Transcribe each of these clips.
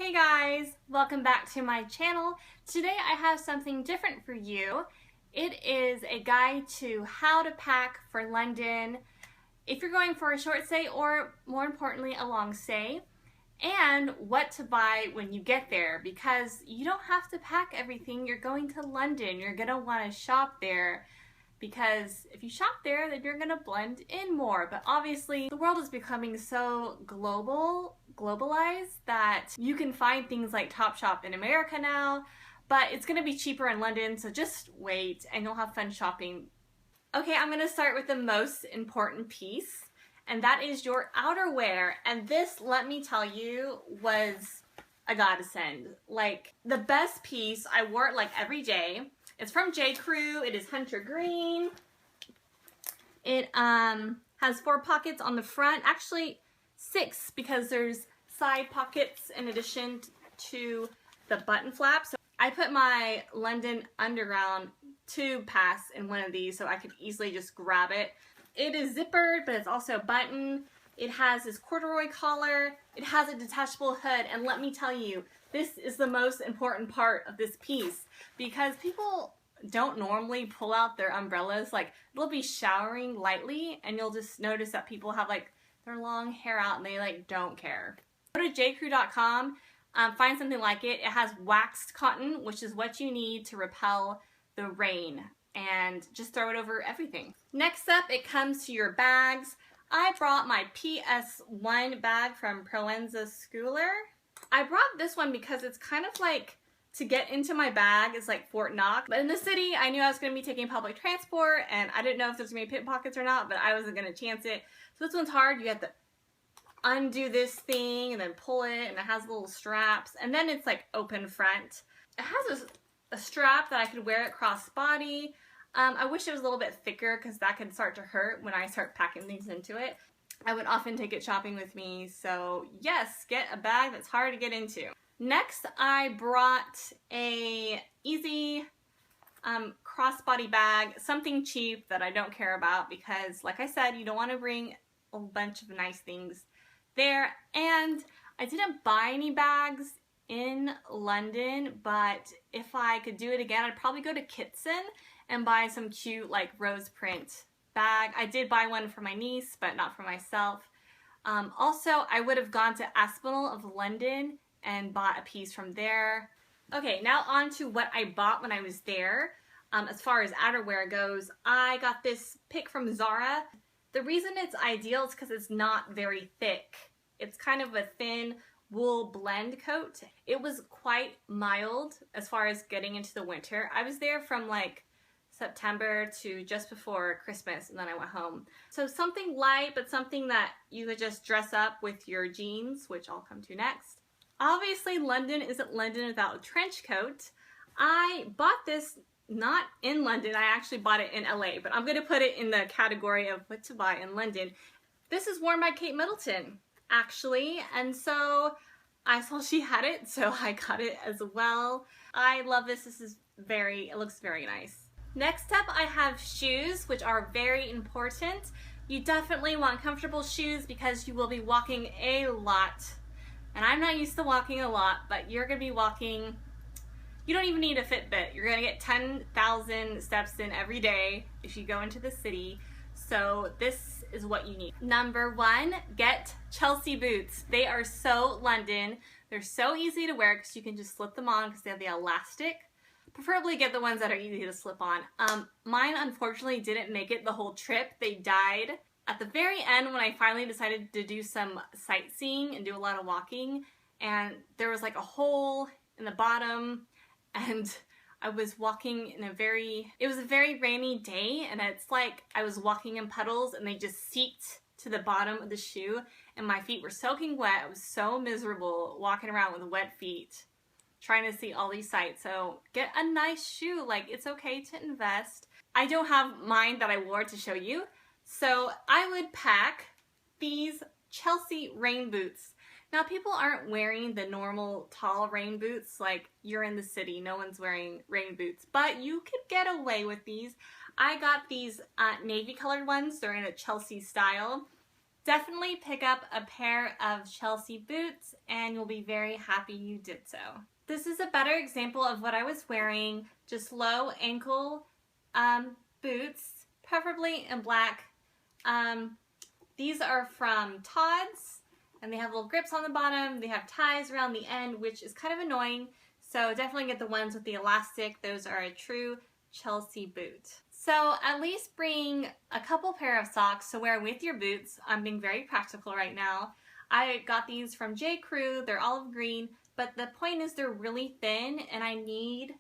Hey guys, welcome back to my channel. Today I have something different for you. It is a guide to how to pack for London if you're going for a short stay or more importantly a long stay, and what to buy when you get there, because you don't have to pack everything. You're going to London, you're gonna want to shop there, because if you shop there then you're gonna blend in more. But obviously the world is becoming so globalized that you can find things like Topshop in America now, but it's gonna be cheaper in London, so just wait and you'll have fun shopping. Okay, I'm gonna start with the most important piece, and that is your outerwear. And this, let me tell you, was a godsend. Like, the best piece. I wore it like every day. It's from J. Crew. It is hunter green. It has 4 pockets on the front. Actually 6, because there's side pockets in addition to the button flap. So I put my London Underground tube pass in one of these so I could easily just grab it. It is zippered, but it's also a button. It has this corduroy collar. It has a detachable hood, and let me tell you, this is the most important part of this piece, because people don't normally pull out their umbrellas. Like, they'll be showering lightly and you'll just notice that people have like their long hair out and they like don't care. Go to jcrew.com, find something like it. It has waxed cotton, which is what you need to repel the rain, and just throw it over everything. Next up, it comes to your bags. I brought my PS1 bag from Proenza Schooler. I brought this one because it's kind of like, to get into my bag is like Fort Knox. But in the city, I knew I was going to be taking public transport, and I didn't know if there's going to be pickpockets or not, but I wasn't going to chance it. So this one's hard. You have to undo this thing and then pull it, and it has little straps, and then it's like open front. It has a strap that I could wear at crossbody. I wish it was a little bit thicker, because that could start to hurt when I start packing things into it. I would often take it shopping with me, so yes, get a bag that's hard to get into. Next, I brought a easy crossbody bag, something cheap that I don't care about, because like I said, you don't want to bring a bunch of nice things there. And I didn't buy any bags in London, but if I could do it again, I'd probably go to Kitson and buy some cute like rose print bag. I did buy one for my niece, but not for myself. Also, I would have gone to Aspinall of London and bought a piece from there. Okay, now on to what I bought when I was there. As far as outerwear goes, I got this pick from Zara. The reason it's ideal is because it's not very thick. It's kind of a thin wool blend coat. It was quite mild as far as getting into the winter. I was there from like September to just before Christmas, and then I went home. So something light, but something that you could just dress up with your jeans, which I'll come to next. Obviously, London isn't London without a trench coat. I bought this not in London. I actually bought it in LA, but I'm going to put it in the category of what to buy in London. This is worn by Kate Middleton, actually, and so I saw she had it, so I got it as well. I love this. It looks very nice. Next up, I have shoes, which are very important. You definitely want comfortable shoes because you will be walking a lot. And I'm not used to walking a lot, but you're going to be walking, you don't even need a Fitbit. You're going to get 10,000 steps in every day if you go into the city. So this is what you need. Number 1, get Chelsea boots. They are so London. They're so easy to wear because you can just slip them on because they have the elastic. Preferably get the ones that are easy to slip on. Mine unfortunately didn't make it the whole trip. They died at the very end when I finally decided to do some sightseeing and do a lot of walking, and there was like a hole in the bottom, and I was walking in it was a very rainy day, and it's like I was walking in puddles and they just seeped to the bottom of the shoe, and my feet were soaking wet. I was so miserable walking around with wet feet trying to see all these sights. So get a nice shoe. Like, it's okay to invest. I don't have mine that I wore to show you, so I would pack these Chelsea rain boots. Now, people aren't wearing the normal tall rain boots. Like, you're in the city, no one's wearing rain boots, but you could get away with these. I got these navy colored ones. They're in a Chelsea style. Definitely pick up a pair of Chelsea boots and you'll be very happy you did so. This is a better example of what I was wearing, just low ankle boots, preferably in black. These are from Todd's and they have little grips on the bottom. They have ties around the end, which is kind of annoying. So definitely get the ones with the elastic. Those are a true Chelsea boot. So at least bring a couple pair of socks to wear with your boots. I'm being very practical right now. I got these from J. Crew. They're olive green, but the point is they're really thin and I need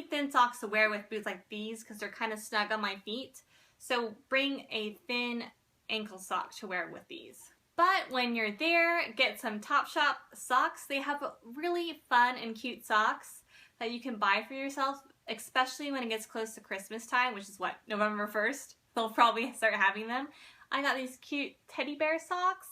thin socks to wear with boots like these because they're kind of snug on my feet. So bring a thin ankle sock to wear with these. But when you're there, get some Topshop socks. They have really fun and cute socks that you can buy for yourself, especially when it gets close to Christmas time, which is what, November 1st? They'll probably start having them. I got these cute teddy bear socks.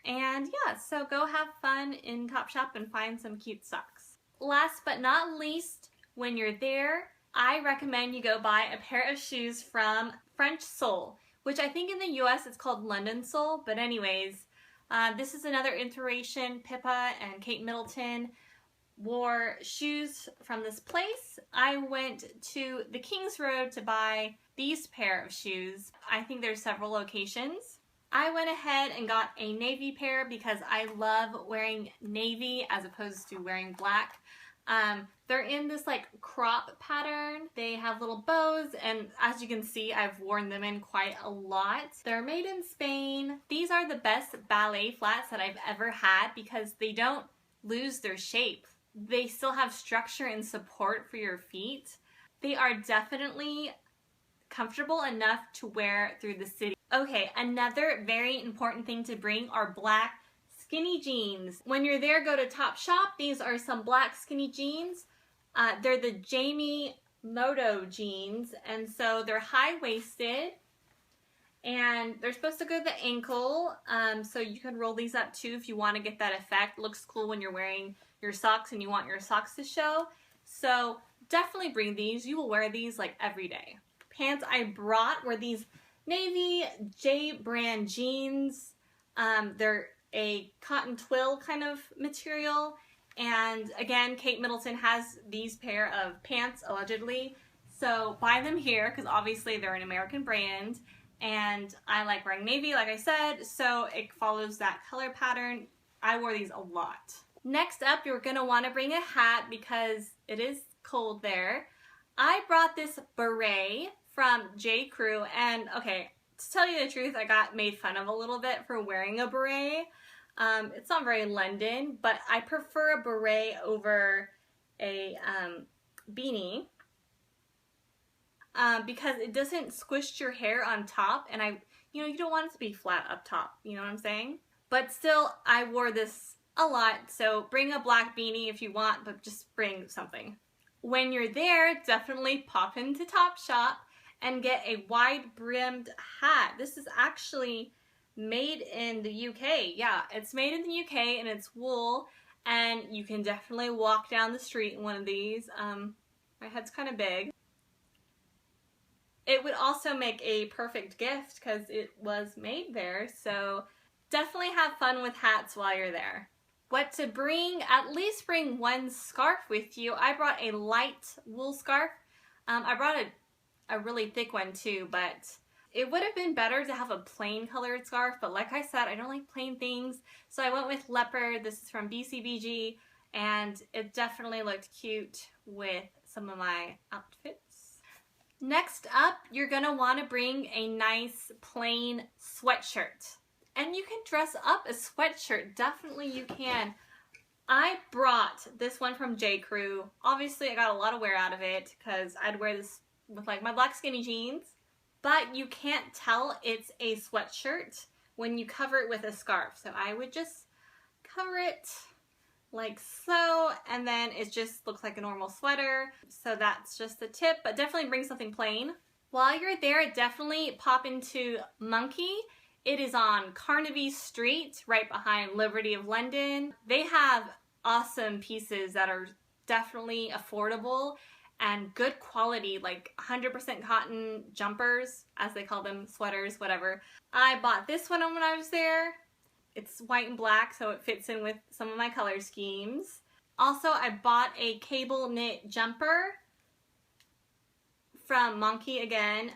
And yeah, so go have fun in Topshop and find some cute socks. Last but not least, when you're there, I recommend you go buy a pair of shoes from French Sole, which I think in the US it's called London Sole, but anyways, this is another iteration. Pippa and Kate Middleton wore shoes from this place. I went to the King's Road to buy these pair of shoes. I think there's several locations. I went ahead and got a navy pair because I love wearing navy as opposed to wearing black. They're in this like crop pattern. They have little bows and as you can see, I've worn them in quite a lot. They're made in Spain. These are the best ballet flats that I've ever had because they don't lose their shape. They still have structure and support for your feet. They are definitely comfortable enough to wear through the city. Okay, another very important thing to bring are black skinny jeans. When you're there, go to Topshop. These are some black skinny jeans. They're the Jamie Moto jeans, and so they're high-waisted, and they're supposed to go to the ankle, so you can roll these up too if you want to get that effect. Looks cool when you're wearing your socks and you want your socks to show. So definitely bring these. You will wear these like every day. Pants I brought were these navy J brand jeans. They're a cotton twill kind of material, and again, Kate Middleton has these pair of pants allegedly, so buy them here because obviously they're an American brand and I like wearing navy like I said, so it follows that color pattern. I wore these a lot. Next up, you're going to want to bring a hat because it is cold there. I brought this beret from J. Crew, and okay, to tell you the truth, I got made fun of a little bit for wearing a beret. It's not very London, but I prefer a beret over a beanie because it doesn't squish your hair on top, and you don't want it to be flat up top, you know what I'm saying? But still, I wore this a lot, so bring a black beanie if you want, but just bring something. When you're there, definitely pop into Topshop and get a wide-brimmed hat. This is actually made in the UK. Yeah, it's made in the UK and it's wool, and you can definitely walk down the street in one of these. My head's kind of big. It would also make a perfect gift because it was made there, so definitely have fun with hats while you're there. What to bring? At least bring one scarf with you. I brought a light wool scarf. I brought a really thick one too, but it would have been better to have a plain colored scarf, but like I said, I don't like plain things, so I went with Leopard. This is from BCBG, and it definitely looked cute with some of my outfits. Next up, you're gonna want to bring a nice plain sweatshirt. And you can dress up a sweatshirt, definitely you can. I brought this one from J. Crew. Obviously I got a lot of wear out of it because I'd wear this with like my black skinny jeans, but you can't tell it's a sweatshirt when you cover it with a scarf. So I would just cover it like so, and then it just looks like a normal sweater. So that's just a tip, but definitely bring something plain. While you're there, definitely pop into Monkey. It is on Carnaby Street, right behind Liberty of London. They have awesome pieces that are definitely affordable, and good quality, like 100% cotton jumpers, as they call them, sweaters, whatever. I bought this one when I was there. It's white and black, so it fits in with some of my color schemes. Also, I bought a cable knit jumper from Monkey again.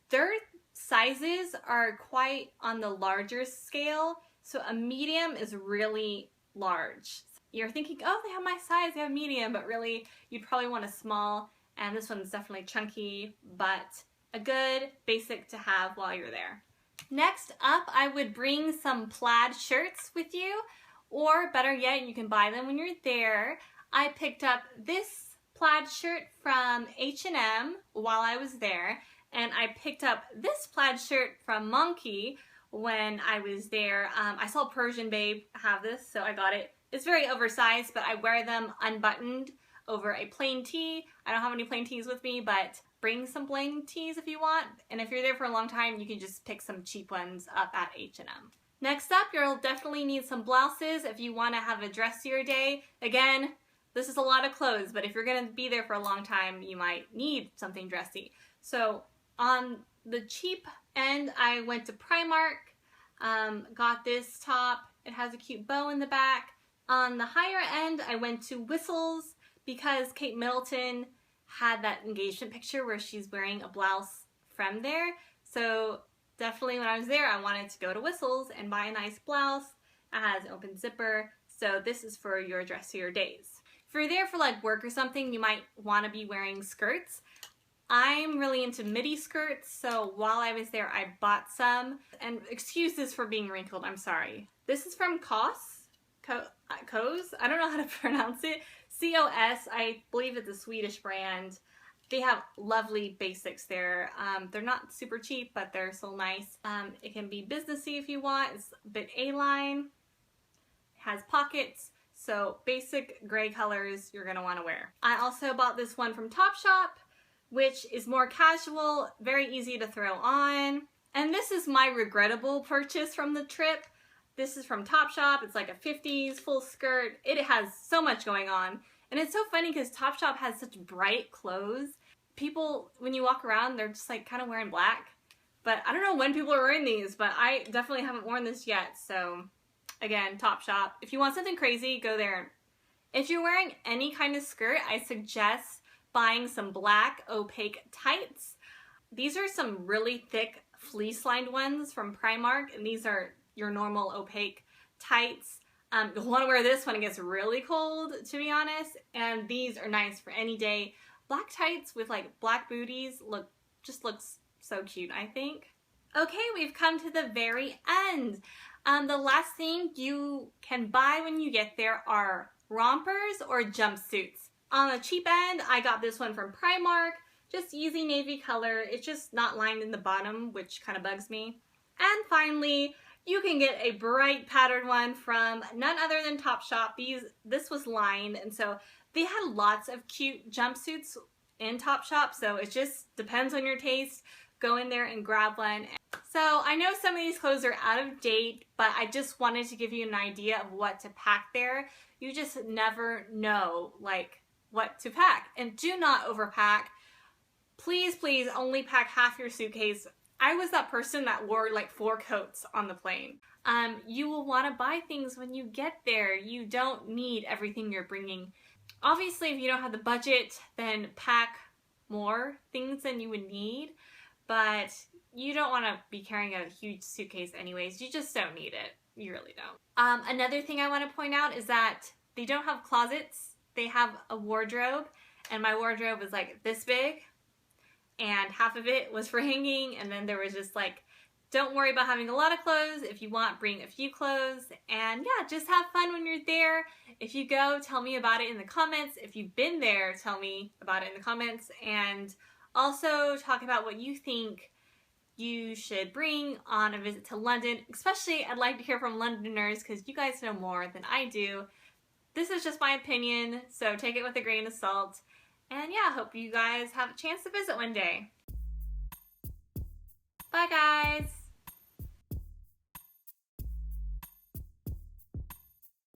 Their sizes are quite on the larger scale, so a medium is really large. You're thinking, oh, they have my size, they have medium, but really you'd probably want a small, and this one's definitely chunky, but a good basic to have while you're there. Next up, I would bring some plaid shirts with you, or better yet, you can buy them when you're there. I picked up this plaid shirt from H&M while I was there, and I picked up this plaid shirt from Monkey when I was there. I saw Persian Babe have this, so I got it. It's very oversized, but I wear them unbuttoned over a plain tee. I don't have any plain tees with me, but bring some plain tees if you want. And if you're there for a long time, you can just pick some cheap ones up at H&M. Next up, you'll definitely need some blouses if you want to have a dressier day. Again, this is a lot of clothes, but if you're going to be there for a long time, you might need something dressy. So on the cheap end, I went to Primark, got this top. It has a cute bow in the back. On the higher end, I went to Whistles because Kate Middleton had that engagement picture where she's wearing a blouse from there. So definitely when I was there, I wanted to go to Whistles and buy a nice blouse. It has an open zipper, so this is for your dressier days. If you're there for like work or something, you might want to be wearing skirts. I'm really into midi skirts, so while I was there, I bought some. And excuses for being wrinkled, I'm sorry. This is from Cos. I don't know how to pronounce it. C-O-S, I believe it's a Swedish brand. They have lovely basics there. They're not super cheap, but they're so nice. It can be businessy if you want. It's a bit A-line. It has pockets. So basic gray colors you're gonna wanna wear. I also bought this one from Topshop, which is more casual, very easy to throw on. And this is my regrettable purchase from the trip. This is from Topshop. It's like a 50s full skirt. It has so much going on. And it's so funny because Topshop has such bright clothes. People, when you walk around, they're just like kind of wearing black. But I don't know when people are wearing these, but I definitely haven't worn this yet. So again, Topshop. If you want something crazy, go there. If you're wearing any kind of skirt, I suggest buying some black opaque tights. These are some really thick fleece lined ones from Primark, and these are your normal opaque tights. You'll want to wear this when it gets really cold, to be honest, and these are nice for any day. Black tights with like black booties just looks so cute, I think. Okay, we've come to the very end. The last thing you can buy when you get there are rompers or jumpsuits. On the cheap end, I got this one from Primark, just easy navy color. It's just not lined in the bottom, which kind of bugs me. And finally, you can get a bright patterned one from none other than Topshop. This was lined, and so they had lots of cute jumpsuits in Topshop, so it just depends on your taste. Go in there and grab one. So I know some of these clothes are out of date, but I just wanted to give you an idea of what to pack there. You just never know like what to pack, and do not overpack. Please, please only pack half your suitcase. I was that person that wore like 4 coats on the plane. You will want to buy things when you get there. You don't need everything you're bringing. Obviously, if you don't have the budget, then pack more things than you would need, but you don't want to be carrying a huge suitcase anyways. You just don't need it. You really don't. Another thing I want to point out is that they don't have closets. They have a wardrobe, and my wardrobe was like this big, and half of it was for hanging, and then there was just like, don't worry about having a lot of clothes. If you want, bring a few clothes, and yeah, just have fun when you're there. If you go, tell me about it in the comments. If you've been there, tell me about it in the comments, and also talk about what you think you should bring on a visit to London. Especially, I'd like to hear from Londoners because you guys know more than I do. This is just my opinion, so take it with a grain of salt. And yeah, hope you guys have a chance to visit one day. Bye guys!